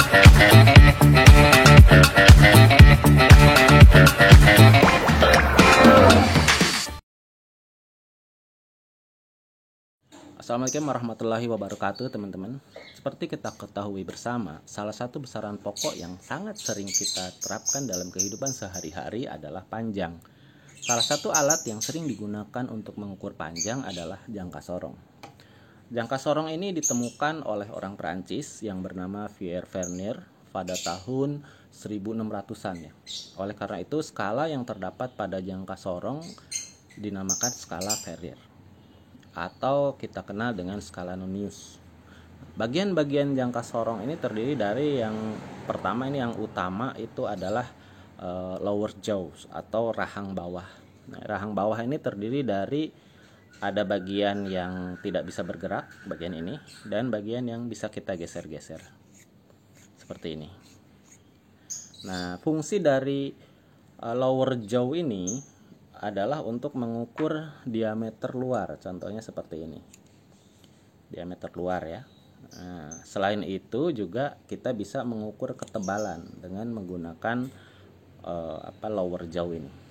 Assalamualaikum warahmatullahi wabarakatuh, teman-teman. Seperti kita ketahui bersama, salah satu besaran pokok yang sangat sering kita terapkan dalam kehidupan sehari-hari adalah panjang. Salah satu alat yang sering digunakan untuk mengukur panjang adalah jangka sorong. Jangka sorong ini ditemukan oleh orang Prancis yang bernama Pierre Vernier pada tahun 1600-an ya. Oleh karena itu, skala yang terdapat pada jangka sorong dinamakan skala Vernier, atau kita kenal dengan skala Nonius. Bagian-bagian jangka sorong ini terdiri dari yang pertama, ini yang utama itu adalah lower jaw atau rahang bawah. Nah, rahang bawah ini terdiri dari ada bagian yang tidak bisa bergerak, bagian ini, dan bagian yang bisa kita geser-geser seperti ini. Nah, fungsi dari lower jaw ini adalah untuk mengukur diameter luar, contohnya seperti ini, diameter luar ya. Nah, selain itu juga kita bisa mengukur ketebalan dengan menggunakan lower jaw ini.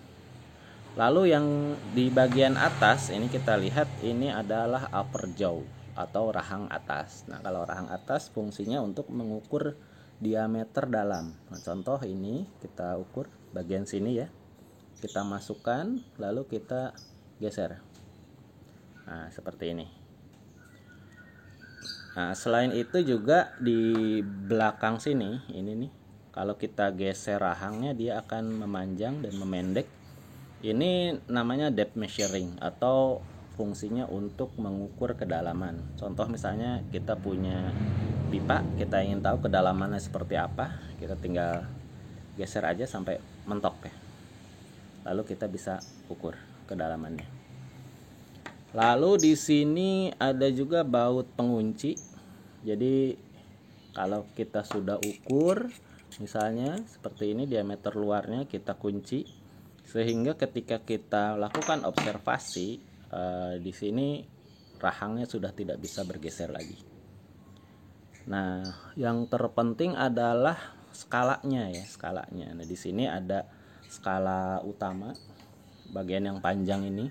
Lalu yang di bagian atas ini kita lihat, ini adalah upper jaw atau rahang atas. Nah, kalau rahang atas fungsinya untuk mengukur diameter dalam. Nah, contoh ini kita ukur bagian sini ya, kita masukkan lalu kita geser. Nah, seperti ini. Nah, selain itu juga di belakang sini ini nih, kalau kita geser rahangnya dia akan memanjang dan memendek. Ini namanya depth measuring atau fungsinya untuk mengukur kedalaman. Contoh misalnya kita punya pipa, kita ingin tahu kedalamannya seperti apa, kita tinggal geser aja sampai mentok ya. Lalu kita bisa ukur kedalamannya. Lalu di sini ada juga baut pengunci. Jadi kalau kita sudah ukur, misalnya seperti ini diameter luarnya, kita kunci sehingga ketika kita lakukan observasi di sini rahangnya sudah tidak bisa bergeser lagi. Nah, yang terpenting adalah skalanya ya, skalanya. Nah, di sini ada skala utama, bagian yang panjang ini.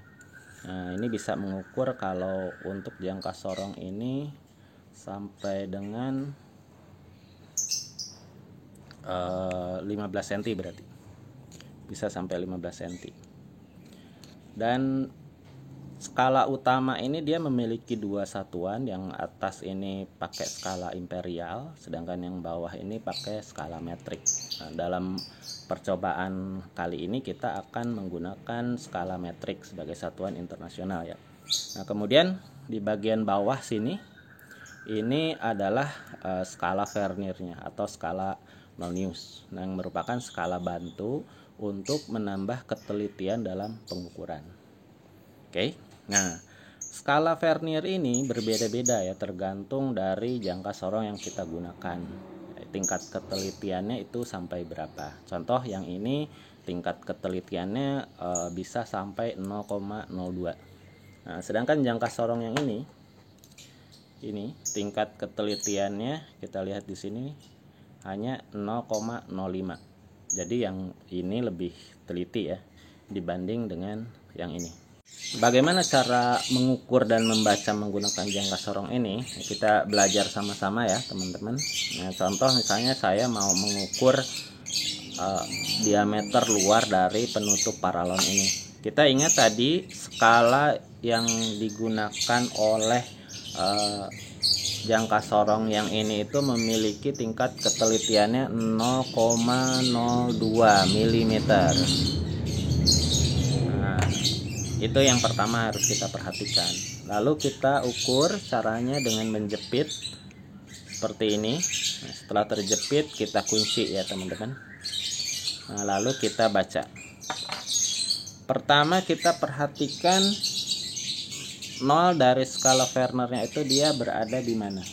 Nah, ini bisa mengukur kalau untuk jangka sorong ini sampai dengan 15 cm berarti. Bisa sampai 15 cm. Dan skala utama ini dia memiliki dua satuan, yang atas ini pakai skala imperial, sedangkan yang bawah ini pakai skala metrik. Nah, dalam percobaan kali ini kita akan menggunakan skala metrik sebagai satuan internasional ya. Nah, kemudian di bagian bawah sini ini adalah skala Verniernya atau skala Nonius, yang merupakan skala bantu untuk menambah ketelitian dalam pengukuran. Oke. Nah, skala Vernier ini berbeda-beda ya, tergantung dari jangka sorong yang kita gunakan. Tingkat ketelitiannya itu sampai berapa. Contoh yang ini tingkat ketelitiannya bisa sampai 0,02. Nah, sedangkan jangka sorong yang ini tingkat ketelitiannya kita lihat di sini hanya 0,05. Jadi yang ini lebih teliti ya dibanding dengan yang ini. Bagaimana cara mengukur dan membaca menggunakan jangka sorong ini? Kita belajar sama-sama ya teman-teman. Nah, contoh misalnya saya mau mengukur diameter luar dari penutup paralon ini. Kita ingat tadi skala yang digunakan oleh jangka sorong yang ini itu memiliki tingkat ketelitiannya 0,02 mm. Itu yang pertama harus kita perhatikan. Lalu kita ukur caranya dengan menjepit seperti ini. Nah, setelah terjepit kita kunci ya teman-teman. Nah, lalu kita baca. Pertama kita perhatikan 0 dari skala Vernernya itu dia berada di mana.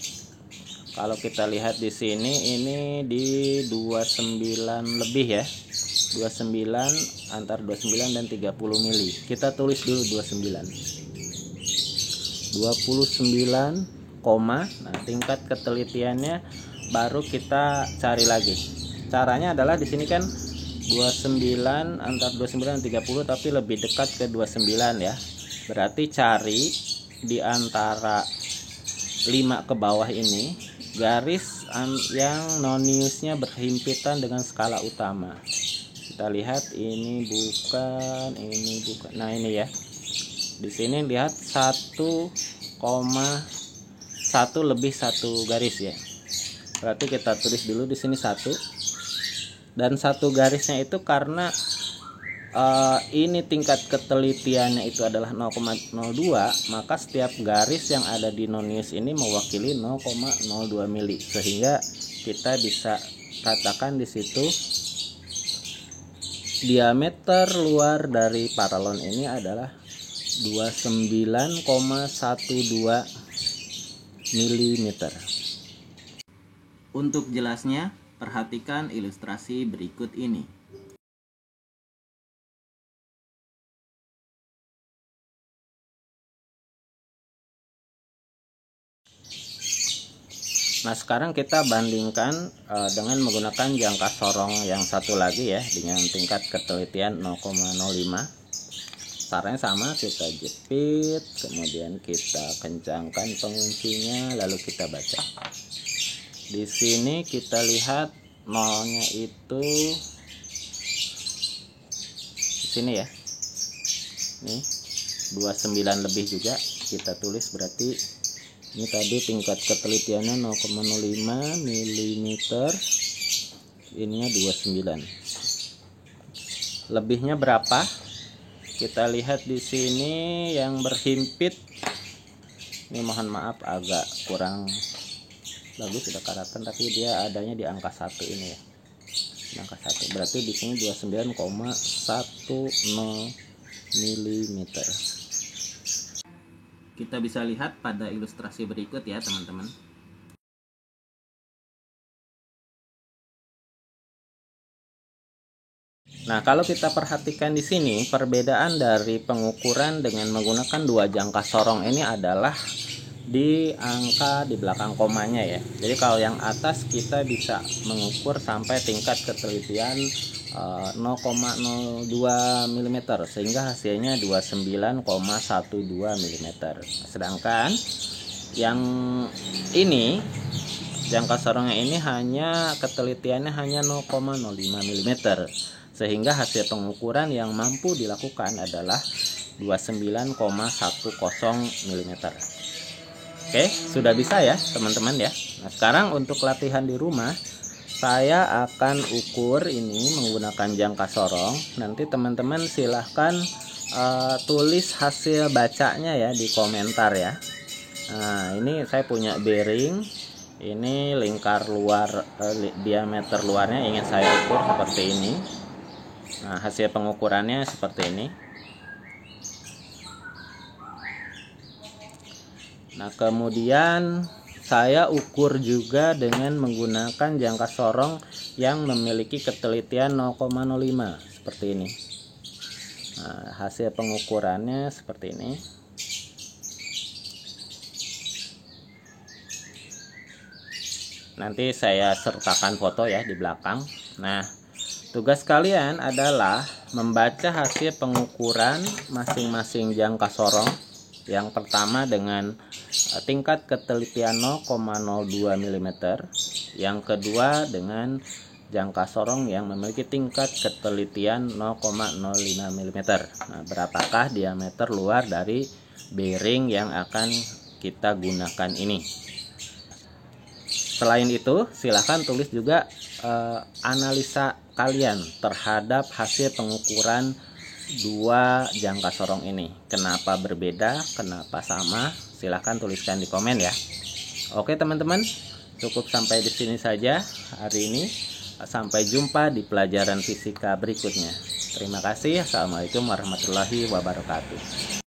Kalau kita lihat di sini ini di 29 lebih ya. 29, antar 29 dan 30 mili. Kita tulis dulu 29, nah tingkat ketelitiannya baru kita cari lagi. Caranya adalah di sini kan 29, antara 29 dan 30, tapi lebih dekat ke 29 ya. Berarti cari di antara 5 ke bawah ini garis yang noniusnya berhimpitan dengan skala utama. Kita lihat ini bukan, ini bukan. Nah, ini ya. Di sini lihat 1,1 lebih 1 garis ya. Berarti kita tulis dulu di sini 1. Dan 1 garisnya itu karena ini tingkat ketelitiannya itu adalah 0,02, maka setiap garis yang ada di nonius ini mewakili 0,02 mili, sehingga kita bisa katakan di situ diameter luar dari paralon ini adalah 29,12 mm. Untuk jelasnya, perhatikan ilustrasi berikut ini. Nah, sekarang kita bandingkan dengan menggunakan jangka sorong yang satu lagi ya, dengan tingkat ketelitian 0,05. Caranya sama, kita jepit, kemudian kita kencangkan penguncinya, lalu kita baca. Di sini kita lihat nolnya itu di sini ya. Nih, 29 lebih juga kita tulis, berarti ini tadi tingkat ketelitiannya 0,05 mm, ininya 29. Lebihnya berapa? Kita lihat di sini yang berhimpit. Ini mohon maaf agak kurang bagus sudah karatan, tapi dia adanya di angka 1 ini ya. Di angka 1. Berarti di sini 29,10 mm. Kita bisa lihat pada ilustrasi berikut ya teman-teman. Nah, kalau kita perhatikan di sini, perbedaan dari pengukuran dengan menggunakan 2 jangka sorong ini adalah di angka di belakang komanya ya. Jadi kalau yang atas kita bisa mengukur sampai tingkat ketelitian 0,02 mm, sehingga hasilnya 29,12 mm. Sedangkan yang ini jangka sorongnya ini hanya ketelitiannya hanya 0,05 mm, sehingga hasil pengukuran yang mampu dilakukan adalah 29,10 mm. Oke, sudah bisa ya teman-teman ya. Nah, sekarang untuk latihan di rumah, saya akan ukur ini menggunakan jangka sorong. Nanti teman-teman silahkan tulis hasil bacanya ya di komentar ya. Nah, ini saya punya bearing. Ini lingkar luar, diameter luarnya ingin saya ukur seperti ini. Nah, hasil pengukurannya seperti ini. Nah, kemudian saya ukur juga dengan menggunakan jangka sorong yang memiliki ketelitian 0,05 seperti ini. Nah, hasil pengukurannya seperti ini. Nanti saya sertakan foto ya di belakang. Nah, tugas kalian adalah membaca hasil pengukuran masing-masing jangka sorong. Yang pertama dengan tingkat ketelitian 0,02 mm, yang kedua dengan jangka sorong yang memiliki tingkat ketelitian 0,05 mm. Nah, berapakah diameter luar dari bearing yang akan kita gunakan ini? Selain itu, silahkan tulis juga analisa kalian terhadap hasil pengukuran 2 jangka sorong ini. Kenapa berbeda, kenapa sama? Silahkan tuliskan di komen ya. Oke teman-teman, cukup sampai di sini saja hari ini. Sampai jumpa di pelajaran fisika berikutnya. Terima kasih. Assalamualaikum warahmatullahi wabarakatuh.